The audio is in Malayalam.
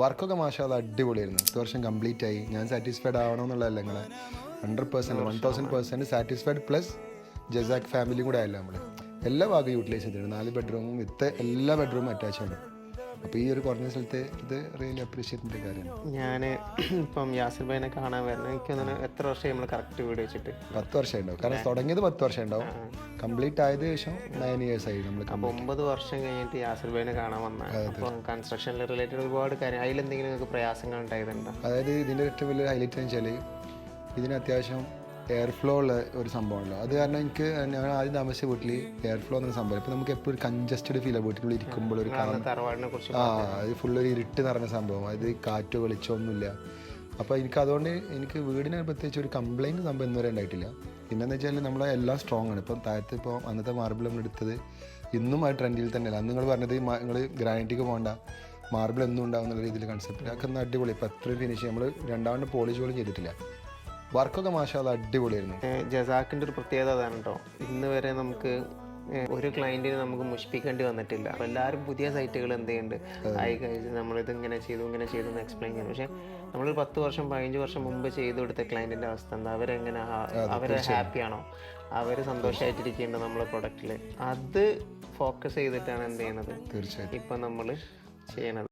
വർക്കൊക്കെ മാഷാ അടിപൊളിയായിരുന്നു. 10 വർഷം കംപ്ലീറ്റ് ആയി. ഞാൻ സാറ്റിസ്ഫൈഡ് ആവണമെന്നുള്ളതല്ല നിങ്ങളെ 100%, 1000% സാറ്റിസ്ഫൈഡ് പ്ലസ് ജസാക്ക് ഫാമിലിയും കൂടെ ആയല്ലോ നമ്മൾ. എല്ലാ ഭാഗവും യൂട്ടിലൈസ് ചെയ്തിട്ടുണ്ട്. 4 ബെഡ്റൂമും വിത്ത് എല്ലാ ബെഡ്റൂമും അറ്റാച്ച് ഉണ്ട്. അപ്പോൾ ഈ ഒരു കുറഞ്ഞ സ്ഥലത്ത് ഇത് റിയലി അപ്രീഷിയേറ്റിൻ്റെ കാര്യമാണ്. ഞാൻ ഇപ്പം യാസിർ ഭായിനെ കാണാൻ വരുന്നത് എനിക്ക് തോന്നുന്നു എത്ര വർഷമായി നമ്മൾ കറക്റ്റ് വീട് വെച്ചിട്ട് 10 വർഷം ഉണ്ടാവും. കാരണം തുടങ്ങിയത് 10 വർഷം ഉണ്ടാവും, കംപ്ലീറ്റ് ആയത് ശേഷം 9 years ആയി നമ്മൾ. അപ്പോൾ 9 വർഷം കഴിഞ്ഞിട്ട് യാസിർ ഭായിനെ കാണാൻ വന്ന അപ്പോൾ കൺസ്ട്രക്ഷനിൽ റിലേറ്റഡ് ഒരുപാട് കാര്യം അതിലെന്തെങ്കിലും നിങ്ങൾക്ക് പ്രയാസങ്ങൾ ഉണ്ടായതുണ്ടോ? അതായത് ഇതിൻ്റെ ഏറ്റവും വലിയ ഹൈലൈറ്റ് എന്ന് വെച്ചാൽ ഇതിന് അത്യാവശ്യം എയർ ഫ്ലോ ഉള്ള ഒരു സംഭവമാണല്ലോ. അത് കാരണം എനിക്ക് ഞാൻ ആദ്യം താമസിച്ച വീട്ടിൽ എയർ ഫ്ലോ എന്നൊരു സംഭവം. ഇപ്പോൾ നമുക്ക് എപ്പോഴും ഒരു കൺജസ്റ്റഡ് ഫീൽ വീട്ടിനുള്ളിൽ ഇരിക്കുമ്പോൾ ഒരു തറവാടിനെ കുറിച്ച് അത് ഫുള്ളൊരു ഇരുട്ട് നിറഞ്ഞ സംഭവം. അത് കാറ്റോ വെളിച്ചമൊന്നുമില്ല. അപ്പോൾ എനിക്ക് വീടിന് പ്രത്യേകിച്ച് ഒരു കംപ്ലയിൻറ്റ് സംഭവം ഇന്നുവരെ ഉണ്ടായിട്ടില്ല. പിന്നെന്ന് വെച്ചാൽ നമ്മളെ എല്ലാം സ്ട്രോങ് ആണ്. ഇപ്പം താഴത്ത് ഇപ്പോൾ അന്നത്തെ മാർബിൾ നമ്മൾ എടുത്തത് ഇന്നും ആ ട്രെൻഡിൽ തന്നെയല്ല. അന്ന് നിങ്ങൾ പറഞ്ഞത് നിങ്ങൾ ഗ്രാനൈറ്റിക്ക് പോകണ്ട, മാർബിൾ എന്നും ഉണ്ടാവും എന്നുള്ള രീതിയിൽ കൺസെപ്റ്റ് അതൊക്കെ ഒന്ന് അടിപൊളി. ഇപ്പോൾ എത്രയും ഫിനിഷ് നമ്മൾ 2 പോളിഷ് പോലും ചെയ്തിട്ടില്ല. വർക്കൊക്കെ മാഷാ അടിപൊളിയായിരുന്നു. ജസാക്കിൻ്റെ ഒരു പ്രത്യേകത അതാണ് കേട്ടോ. ഇന്ന് വരെ നമുക്ക് ഒരു ക്ലയൻറ്റിന് നമുക്ക് മുഷിപ്പിക്കേണ്ടി വന്നിട്ടില്ല. അപ്പോൾ എല്ലാവരും പുതിയ സൈറ്റുകൾ എന്ത് ചെയ്യുന്നുണ്ട് ആയി കഴിച്ച് നമ്മളിത് ഇങ്ങനെ ചെയ്തു എന്ന് എക്സ്പ്ലെയിൻ ചെയ്യുന്നു. പക്ഷേ നമ്മളൊരു 10 വർഷം 15 വർഷം മുമ്പ് ചെയ്തു കൊടുത്ത ക്ലയൻറ്റിൻ്റെ അവസ്ഥ എന്താ? അവരെങ്ങനെ അവർ ഹാപ്പിയാണോ, അവർ സന്തോഷമായിട്ടിരിക്കുന്നുണ്ടോ നമ്മളെ പ്രൊഡക്റ്റിൽ? അത് ഫോക്കസ് ചെയ്തിട്ടാണ് എന്ത് ചെയ്യണത് തീർച്ചയായിട്ടും ഇപ്പം നമ്മൾ ചെയ്യണത്.